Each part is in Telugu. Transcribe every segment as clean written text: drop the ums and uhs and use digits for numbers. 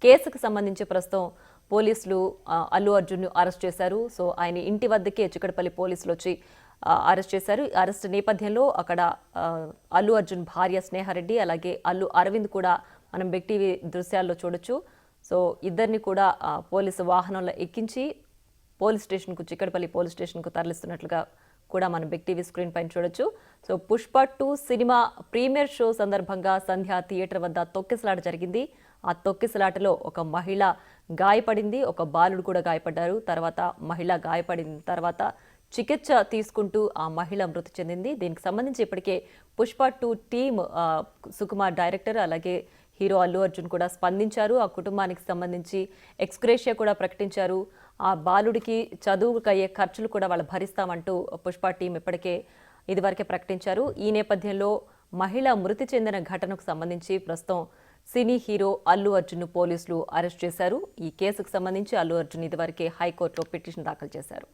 కేసుకు సంబంధించి ప్రస్తుతం పోలీసులు అల్లు అర్జున్ను అరెస్ట్ చేశారు. సో ఆయన ఇంటి వద్దకే చిక్కడపల్లి పోలీసులు వచ్చి అరెస్ట్ చేశారు. అరెస్ట్ నేపథ్యంలో అక్కడ అల్లు అర్జున్ భార్య స్నేహారెడ్డి అలాగే అల్లు అరవింద్ కూడా మనం బిగ్ టీవీ దృశ్యాల్లో చూడొచ్చు. సో ఇద్దరిని కూడా పోలీసు వాహనంలో ఎక్కించి పోలీస్ స్టేషన్కు చిక్కడపల్లి పోలీస్ స్టేషన్కు తరలిస్తున్నట్లుగా కూడా మనం బిగ్ టీవీ స్క్రీన్ పైన చూడొచ్చు. So Pushpa 2 cinema premiere show సందర్భంగా సంధ్య థియేటర్ వద్ద తొక్కిసలాట జరిగింది. ఆ తొక్కిసలాటలో ఒక మహిళ గాయపడింది, ఒక బాలుడు కూడా గాయపడ్డారు. తర్వాత మహిళ గాయపడిన తర్వాత చికిత్స తీసుకుంటూ ఆ మహిళ మృతి చెందింది. దీనికి సంబంధించి ఇప్పటికే పుష్ప 2 టీమ్ సుకుమార్ డైరెక్టర్ అలాగే హీరో అల్లు అర్జున్ కూడా స్పందించారు. ఆ కుటుంబానికి సంబంధించి ఎక్స్గ్రేషియా కూడా ప్రకటించారు. ఆ బాలుడికి చదువుకు అయ్యే ఖర్చులు కూడా వాళ్ళు భరిస్తామంటూ పుష్ప టీం ఇప్పటికే ఇదివరకే ప్రకటించారు. ఈ నేపథ్యంలో మహిళ మృతి చెందిన ఘటనకు సంబంధించి ప్రస్తుతం సినీ హీరో అల్లు అర్జున్ పోలీసులు అరెస్ట్ చేశారు. ఈ కేసుకు సంబంధించి అల్లు అర్జున్ ఇదివరకే హైకోర్టులో పిటిషన్ దాఖలు చేశారు.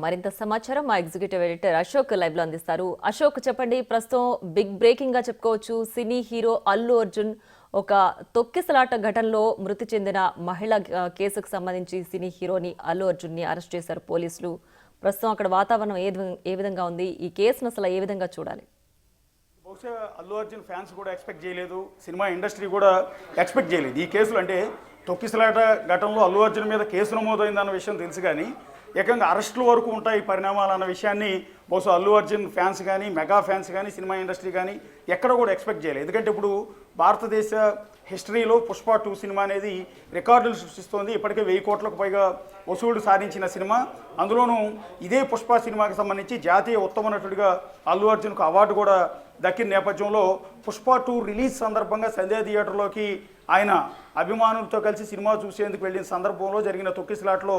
మరింత సమాచారం మా ఎగ్జిక్యూటివ్ ఎడిటర్ అశోక్ లైవ్ లో అందిస్తారు. అశోక్, చెప్పండి, ప్రస్తుతం బిగ్ బ్రేకింగ్ గా చెప్పుకోవచ్చు, సినీ హీరో అల్లు అర్జున్ ఒక తొక్కిసలాట ఘటనలో మృతి చెందిన మహిళ కేసుకు సంబంధించి సినీ హీరోని అల్లు అర్జున్ ని అరెస్ట్ చేశారు పోలీసులు. ప్రస్తుతం అక్కడ వాతావరణం ఏ విధంగా ఉంది? ఈ కేసును అసలు ఏ విధంగా చూడాలి? బహుశా అల్లు అర్జున్ ఫ్యాన్స్ కూడా ఎక్స్పెక్ట్ చేయలేదు, సినిమా ఇండస్ట్రీ కూడా ఎక్స్పెక్ట్ చేయలేదు ఈ కేసులు. అంటే తొక్కిసలాట ఘటనలో అల్లు అర్జున్ మీద కేసు నమోదైందన్న విషయం తెలుసు, కానీ ఏకంగా అరెస్టుల వరకు ఉంటాయి పరిణామాలు అన్న విషయాన్ని బహుశా అల్లు అర్జున్ ఫ్యాన్స్ కానీ మెగా ఫ్యాన్స్ కానీ సినిమా ఇండస్ట్రీ కానీ ఎక్కడ కూడా ఎక్స్పెక్ట్ చేయలేదు. ఎందుకంటే ఇప్పుడు భారతదేశ హిస్టరీలో పుష్ప 2 సినిమా అనేది రికార్డులు సృష్టిస్తోంది. ఇప్పటికే 1000 కోట్లకు పైగా వసూళ్లు సాధించిన సినిమా. అందులోనూ ఇదే పుష్ప సినిమాకి సంబంధించి జాతీయ ఉత్తమ నటుడిగా అల్లు అర్జున్కు అవార్డు కూడా దక్కిన నేపథ్యంలో పుష్ప 2 రిలీజ్ సందర్భంగా సంధ్యా థియేటర్లోకి ఆయన అభిమానులతో కలిసి సినిమా చూసేందుకు వెళ్ళిన సందర్భంలో జరిగిన తొక్కిసలాటలో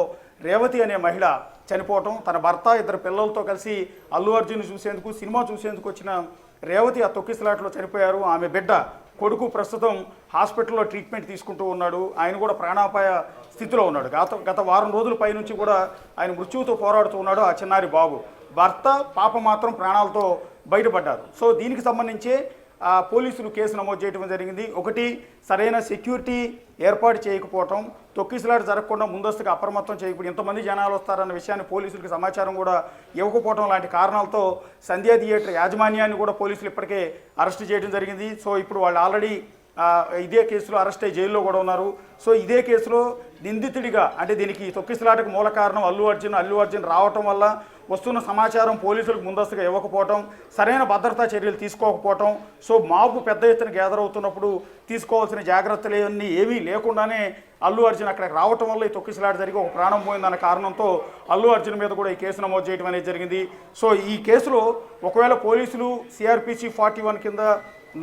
రేవతి అనే మహిళ చనిపోవటం, తన భర్త 2 పిల్లలతో కలిసి అల్లు అర్జున్ చూసేందుకు సినిమా చూసేందుకు వచ్చిన రేవతి ఆ తొక్కిసలాటలో చనిపోయారు. ఆమె బిడ్డ కొడుకు ప్రస్తుతం హాస్పిటల్లో ట్రీట్మెంట్ తీసుకుంటూ ఉన్నాడు. ఆయన కూడా ప్రాణాపాయ స్థితిలో ఉన్నాడు. గత వారం రోజుల పైనుంచి కూడా ఆయన మృత్యువుతో పోరాడుతూ ఉన్నాడు ఆ చిన్నారి బాబు. భర్త పాప మాత్రం ప్రాణాలతో బయటపడ్డారు. సో దీనికి సంబంధించి పోలీసులు కేసు నమోదు చేయడం జరిగింది. ఒకటి, సరైన సెక్యూరిటీ ఏర్పాటు చేయకపోవటం, తొక్కిసలాట జరగకుండా ముందస్తుగా అప్రమత్తం చేయకపోవడం, ఎంతమంది జనాలు వస్తారన్న విషయాన్ని పోలీసులకు సమాచారం కూడా ఇవ్వకపోవడం లాంటి కారణాలతో సంధ్యా థియేటర్ యాజమాన్యాన్ని కూడా పోలీసులు ఇప్పటికే అరెస్ట్ చేయడం జరిగింది. సో ఇప్పుడు వాళ్ళు ఆల్రెడీ ఇదే కేసులో అరెస్ట్ అయ్యి జైల్లో కూడా ఉన్నారు. సో ఇదే కేసులో నిందితుడిగా, అంటే దీనికి తొక్కిసలాటకు మూల కారణం అల్లు అర్జున్ రావటం వల్ల వస్తున్న సమాచారం పోలీసులకు ముందస్తుగా ఇవ్వకపోవటం, సరైన భద్రతా చర్యలు తీసుకోకపోవటం, సో మాపు పెద్ద ఎత్తున గ్యాదర్ అవుతున్నప్పుడు తీసుకోవాల్సిన జాగ్రత్తలు ఏమీ లేకుండానే అల్లు అర్జున్ అక్కడికి రావటం వల్ల ఈ తొక్కిసలాట జరిగి ఒక ప్రాణం పోయిందన్న కారణంతో అల్లు అర్జున్ మీద కూడా ఈ కేసు నమోదు చేయడం అనేది జరిగింది. సో ఈ కేసులో ఒకవేళ పోలీసులు CRPC 41 కింద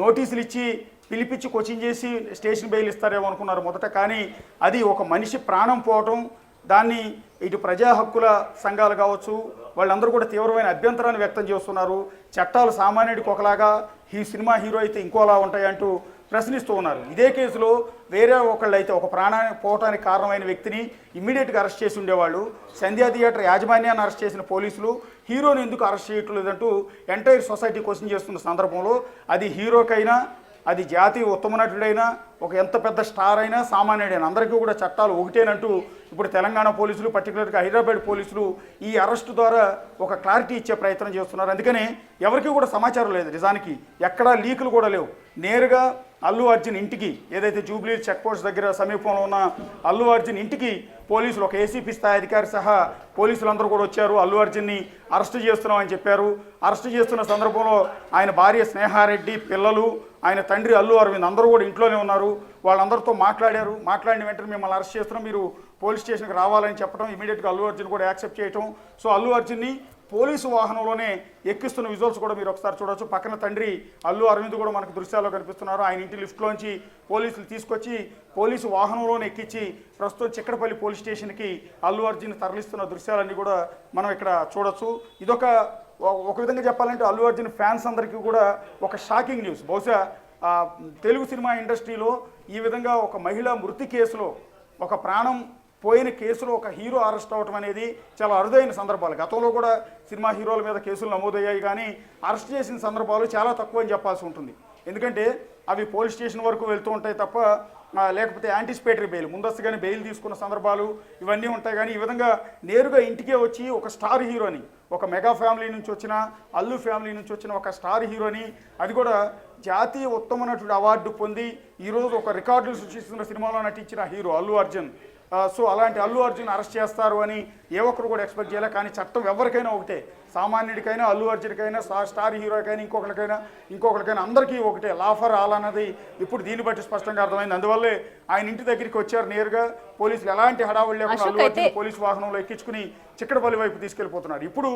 నోటీసులు ఇచ్చి పిలిపించి కోచింగ్ చేసి స్టేషన్ బెయిల్ ఇస్తారేమో అనుకున్నారు మొదట, కానీ అది ఒక మనిషి ప్రాణం పోవటం, దాన్ని ఇటు ప్రజా హక్కుల సంఘాలు కావచ్చు వాళ్ళందరూ కూడా తీవ్రమైన అభ్యంతరాన్ని వ్యక్తం చేస్తున్నారు. చట్టాలు సామాన్యుడికి ఒకలాగా, ఈ సినిమా హీరో అయితే ఇంకోలా ఉంటాయంటూ ప్రశ్నిస్తూ ఉన్నారు. ఇదే కేసులో వేరే ఒకళ్ళు అయితే ఒక ప్రాణాన్ని పోవటానికి కారణమైన వ్యక్తిని ఇమ్మీడియట్గా అరెస్ట్ చేసి ఉండేవాళ్ళు. సంధ్యా థియేటర్ యాజమాన్యాన్ని అరెస్ట్ చేసిన పోలీసులు హీరోని ఎందుకు అరెస్ట్ చేయట్లేదంటూ ఎంటైర్ సొసైటీ క్వశ్చన్ చేస్తున్న సందర్భంలో అది హీరోకైనా, అది జాతీయ ఉత్తమ నటుడైనా, ఒక ఎంత పెద్ద స్టార్ అయినా, సామాన్యుడైనా అందరికీ కూడా చట్టాలు ఒకటేనంటూ ఇప్పుడు తెలంగాణ పోలీసులు, పర్టికులర్గా హైదరాబాద్ పోలీసులు ఈ అరెస్టు ద్వారా ఒక క్లారిటీ ఇచ్చే ప్రయత్నం చేస్తున్నారు. అందుకని ఎవరికి కూడా సమాచారం లేదు, నిజానికి ఎక్కడా లీకులు కూడా లేవు. నేరుగా అల్లు అర్జున్ ఇంటికి, ఏదైతే జూబ్లీ చెక్ పోస్ట్ దగ్గర సమీపంలో ఉన్న అల్లు అర్జున్ ఇంటికి పోలీసులు, ఒక ACP స్థాయి అధికారి సహా పోలీసులందరూ కూడా వచ్చారు. అల్లు అర్జున్ని అరెస్టు చేస్తున్నామని చెప్పారు. అరెస్టు చేస్తున్న సందర్భంలో ఆయన భార్య స్నేహారెడ్డి, పిల్లలు, ఆయన తండ్రి అల్లు అరవింద్ అందరూ కూడా ఇంట్లోనే ఉన్నారు. వాళ్ళందరితో మాట్లాడారు. మాట్లాడిన వెంటనే మిమ్మల్ని అరెస్ట్ చేస్తున్నాం, మీరు పోలీస్ స్టేషన్కి రావాలని చెప్పడం, ఇమీడియట్గా అల్లు అర్జున్ కూడా యాక్సెప్ట్ చేయటం. సో అల్లు అర్జున్ని పోలీసు వాహనంలోనే ఎక్కిస్తున్న విజువల్స్ కూడా మీరు ఒకసారి చూడవచ్చు. పక్కన తండ్రి అల్లు అరవింద్ కూడా మనకు దృశ్యాల్లో కనిపిస్తున్నారు. ఆయన ఇంటి లిఫ్ట్లోంచి పోలీసులు తీసుకొచ్చి పోలీసు వాహనంలోనే ఎక్కించి ప్రస్తుతం చిక్కడపల్లి పోలీస్ స్టేషన్కి అల్లు అర్జున్ తరలిస్తున్న దృశ్యాలన్నీ కూడా మనం ఇక్కడ చూడొచ్చు. ఇదొక విధంగా చెప్పాలంటే అల్లు అర్జున్ ఫ్యాన్స్ అందరికీ కూడా ఒక షాకింగ్ న్యూస్. బహుశా తెలుగు సినిమా ఇండస్ట్రీలో ఈ విధంగా ఒక మహిళ మృతి కేసులో ఒక ప్రాణం పోయిన కేసులో ఒక హీరో అరెస్ట్ అవ్వటం అనేది చాలా అరుదైన సందర్భాలు. గతంలో కూడా సినిమా హీరోల మీద కేసులు నమోదయ్యాయి, కానీ అరెస్ట్ చేసిన సందర్భాలు చాలా తక్కువ అని చెప్పాల్సి ఉంటుంది. ఎందుకంటే అవి పోలీస్ స్టేషన్ వరకు వెళ్తూ ఉంటాయి తప్ప లేకపోతే యాంటిసిపేటరీ బెయిల్, ముందస్తుగానే బెయిల్ తీసుకున్న సందర్భాలు ఇవన్నీ ఉంటాయి. కానీ ఈ విధంగా నేరుగా ఇంటికే వచ్చి ఒక స్టార్ హీరోని, ఒక మెగా ఫ్యామిలీ నుంచి వచ్చిన, అల్లు ఫ్యామిలీ నుంచి వచ్చిన ఒక స్టార్ హీరోని, అది కూడా జాతీయ ఉత్తమ నటుడు అవార్డు పొంది ఈరోజు ఒక రికార్డులు సృష్టిస్తున్న సినిమాలో నటించిన హీరో అల్లు అర్జున్. సో అలాంటి అల్లు అర్జున్ అరెస్ట్ చేస్తారు అని ఏ ఒక్కరు కూడా ఎక్స్పెక్ట్ చేయలే. కానీ చట్టం ఎవరికైనా ఒకటే, సామాన్యుడికైనా, అల్లు అర్జున్కైనా, స్టార్ హీరోకైనా, ఇంకొకరికైనా అందరికీ ఒకటే. లా ఫర్ ఆల్ అన్నది ఇప్పుడు దీన్ని బట్టి స్పష్టంగా అర్థమైంది. అందువల్లే ఆయన ఇంటి దగ్గరికి వచ్చారు నేరుగా. పోలీసులు ఎలాంటి హడావుడి లేకుండా అల్లు అర్జున్ పోలీసు వాహనంలో ఎక్కించుకుని చిక్కడపల్లి వైపు తీసుకెళ్లిపోతున్నారు. ఇప్పుడు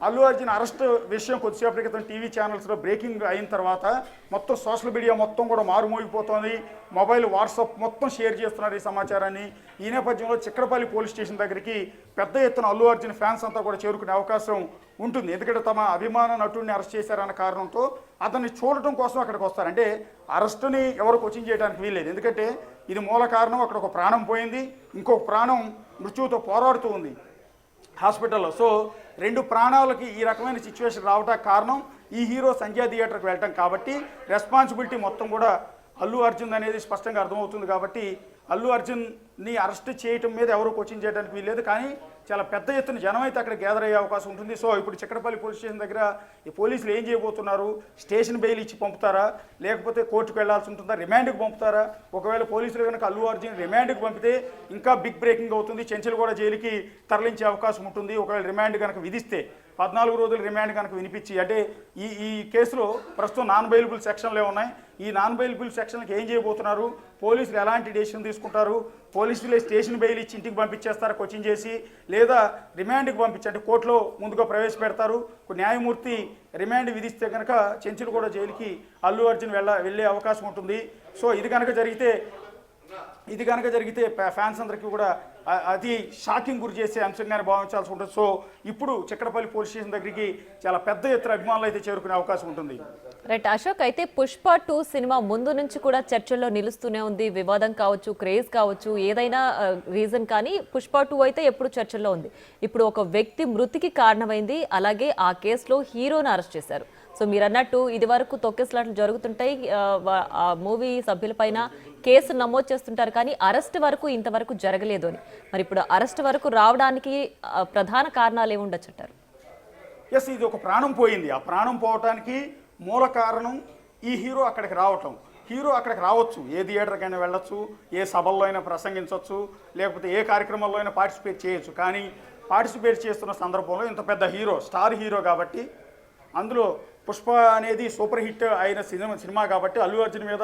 అల్లు అర్జున్ అరెస్ట్ విషయం కొద్దిసేపటి క్రితం టీవీ ఛానల్స్లో బ్రేకింగ్ అయిన తర్వాత మొత్తం సోషల్ మీడియా మొత్తం కూడా మారుమోగిపోతోంది. మొబైల్, వాట్సాప్ మొత్తం షేర్ చేస్తున్నారు ఈ సమాచారాన్ని. ఈ నేపథ్యంలో చిక్కడపల్లి పోలీస్ స్టేషన్ దగ్గరికి పెద్ద ఎత్తున అల్లు అర్జున్ ఫ్యాన్స్ అంతా కూడా చేరుకునే అవకాశం ఉంటుంది. ఎందుకంటే తమ అభిమాన నటుడిని అరెస్ట్ చేశారన్న కారణంతో అతన్ని చూడటం కోసం అక్కడికి వస్తారు. అంటే అరెస్టుని ఎవరు కోచింగ్ చేయడానికి వీల్లేదు. ఎందుకంటే ఇది మూల కారణం. అక్కడ ఒక ప్రాణం పోయింది, ఇంకొక ప్రాణం మృత్యువుతో పోరాడుతూ ఉంది హాస్పిటల్లో. సో 2 ప్రాణాలకి ఈ రకమైన సిచ్యువేషన్ రావడానికి కారణం ఈ హీరో సంధ్యా థియేటర్కి వెళ్ళటం. కాబట్టి రెస్పాన్సిబిలిటీ మొత్తం కూడా అల్లు అర్జున్ అనేది స్పష్టంగా అర్థమవుతుంది. కాబట్టి అల్లు అర్జున్ని అరెస్ట్ చేయటం మీద ఎవరు కోచింగ్ చేయడానికి వీల్లేదు. కానీ చాలా పెద్ద ఎత్తున జనం అయితే అక్కడ గ్యాదర్ అయ్యే అవకాశం ఉంటుంది. సో ఇప్పుడు చిక్కడపల్లి పోలీస్ స్టేషన్ దగ్గర ఈ పోలీసులు ఏం చేయబోతున్నారు? స్టేషన్ బెయిల్ ఇచ్చి పంపుతారా, లేకపోతే కోర్టుకు వెళ్లాల్సి ఉంటుందా, రిమాండ్కి పంపుతారా? ఒకవేళ పోలీసులు కనుక అల్లు అర్జున్ రిమాండ్కి పంపితే ఇంకా బిగ్ బ్రేకింగ్ అవుతుంది. చెంచల్గూడ జైలుకి తరలించే అవకాశం ఉంటుంది. ఒకవేళ రిమాండ్ కనుక విధిస్తే 14 రోజుల రిమాండ్ కనుక వినిపించి, అంటే ఈ కేసులో ప్రస్తుతం నాన్ బెయిలబుల్ సెక్షన్లే ఉన్నాయి. ఈ నాన్ బెయిలబుల్ సెక్షన్కి ఏం చేయబోతున్నారు? పోలీసులు ఎలాంటి డెసిషన్ తీసుకుంటారు? పోలీసులే స్టేషన్ బెయిల్ ఇచ్చి ఇంటికి పంపించేస్తారు కోచింగ్ చేసి, లేదా రిమాండ్కి పంపించి అంటే కోర్టులో ముందుగా ప్రవేశపెడతారు. న్యాయమూర్తి రిమాండ్ విధిస్తే కనుక చెంచల్గూడ జైలుకి అల్లు అర్జున్ వెళ్ళే అవకాశం ఉంటుంది. సో ఇది కనుక జరిగితే ఫ్యాన్స్ అందరికీ కూడా అతి షాకింగ్ గురి చేసే అంశంగానే భావించాల్సి ఉంటుంది. సో ఇప్పుడు చిక్కడపల్లి పోలీస్ స్టేషన్ దగ్గరికి చాలా పెద్ద ఎత్తున అభిమానులు అయితే చేరుకునే అవకాశం ఉంటుంది. రైట్ అశోక్, అయితే పుష్ప 2 సినిమా ముందు నుంచి కూడా చర్చల్లో నిలుస్తూనే ఉంది. వివాదం కావచ్చు, క్రేజ్ కావచ్చు, ఏదైనా రీజన్, కానీ పుష్ప 2 అయితే ఎప్పుడు చర్చల్లో ఉంది. ఇప్పుడు ఒక వ్యక్తి మృతికి కారణమైంది, అలాగే ఆ కేసులో హీరోని అరెస్ట్ చేశారు. సో మీరు అన్నట్టు ఇది వరకు తొక్కేసలాట్లు జరుగుతుంటాయి, ఆ మూవీ సభ్యులపైన కేసు నమోదు చేస్తుంటారు, కానీ అరెస్ట్ వరకు ఇంతవరకు జరగలేదు అని. మరి ఇప్పుడు అరెస్ట్ వరకు రావడానికి ప్రధాన కారణాలు ఏముండొచ్చంటారు? ఎస్, ఇది ఒక ప్రాణం పోయింది. ఆ ప్రాణం పోవటానికి మూల కారణం ఈ హీరో అక్కడికి రావటం. హీరో అక్కడికి రావచ్చు, ఏ థియేటర్కైనా వెళ్ళొచ్చు, ఏ సభల్లో అయినా ప్రసంగించవచ్చు, లేకపోతే ఏ కార్యక్రమంలో అయినా పార్టిసిపేట్ చేయొచ్చు. కానీ పార్టిసిపేట్ చేస్తున్న సందర్భంలో ఇంత పెద్ద హీరో, స్టార్ హీరో కాబట్టి, అందులో పుష్ప అనేది సూపర్ హిట్ అయిన సినిమా కాబట్టి అల్లు అర్జున్ మీద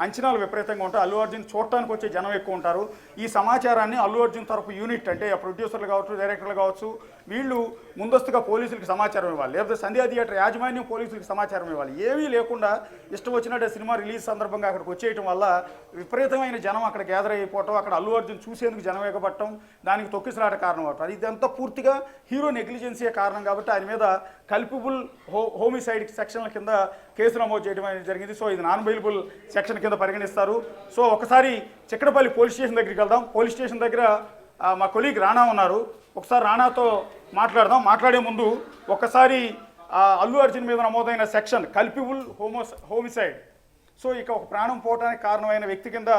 అంచనాలు విపరీతంగా ఉంటాయి. అల్లు అర్జున్ చూడటానికి వచ్చే జనం ఎక్కువ ఉంటారు. ఈ సమాచారాన్ని అల్లు అర్జున్ తరపు యూనిట్, అంటే ప్రొడ్యూసర్లు కావచ్చు, డైరెక్టర్లు కావచ్చు, వీళ్ళు ముందస్తుగా పోలీసులకు సమాచారం ఇవ్వాలి, లేకపోతే సంధ్యా థియేటర్ యాజమాన్యం పోలీసులకు సమాచారం ఇవ్వాలి. ఏమీ లేకుండా ఇష్టం వచ్చినట్టు సినిమా రిలీజ్ సందర్భంగా అక్కడికి వచ్చేయటం వల్ల విపరీతమైన జనం అక్కడ గ్యాదర్ అయిపోవటం, అక్కడ అల్లు అర్జున్ చూసేందుకు జనం ఎగబట్టడం, దానికి తొక్కిసలాట కారణం అవుతుంది. ఇదంతా పూర్తిగా హీరో నెగ్లిజెన్సీయే కారణం. కాబట్టి ఆయన మీద కల్పిబుల్ హోమిసైడ్ సెక్షన్ల కింద కేసు నమోదు చేయడం అనేది జరిగింది. సో ఇది నాన్ బెయిలబుల్ సెక్షన్ కింద పరిగణిస్తారు. సో ఒకసారి చిక్కడపల్లి పోలీస్ స్టేషన్ దగ్గరికి వెళ్దాం. పోలీస్ స్టేషన్ దగ్గర మా కొలీగ్ రాణా ఉన్నారు. ఒకసారి రాణాతో మాట్లాడదాం. మాట్లాడే ముందు ఒకసారి అల్లు అర్జున్ మీద నమోదైన సెక్షన్ కల్పిబుల్ హోమిసైడ్, సో ఇక ఒక ప్రాణం పోవడానికి కారణమైన వ్యక్తి కింద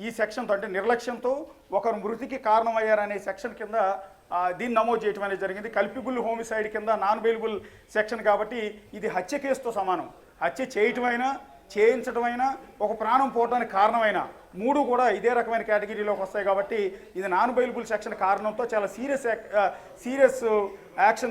ఈ సెక్షన్తో, అంటే నిర్లక్ష్యంతో ఒకరు మృతికి కారణమయ్యారనే సెక్షన్ కింద దీన్ని నమోదు చేయడం అనేది జరిగింది. కల్పిబుల్ హోమిసైడ్ కింద నాన్ బెయిలబుల్ సెక్షన్ కాబట్టి ఇది హత్య కేసుతో సమానం. హత్య చేయటమైనా, చేయించడమైనా, ఒక ప్రాణం పోవడానికి కారణమైన 3 కూడా ఇదే రకమైన కేటగిరీలోకి వస్తాయి. కాబట్టి ఇది నాన్ బెయిలబుల్ సెక్షన్ కారణంతో చాలా సీరియస్ యాక్షన్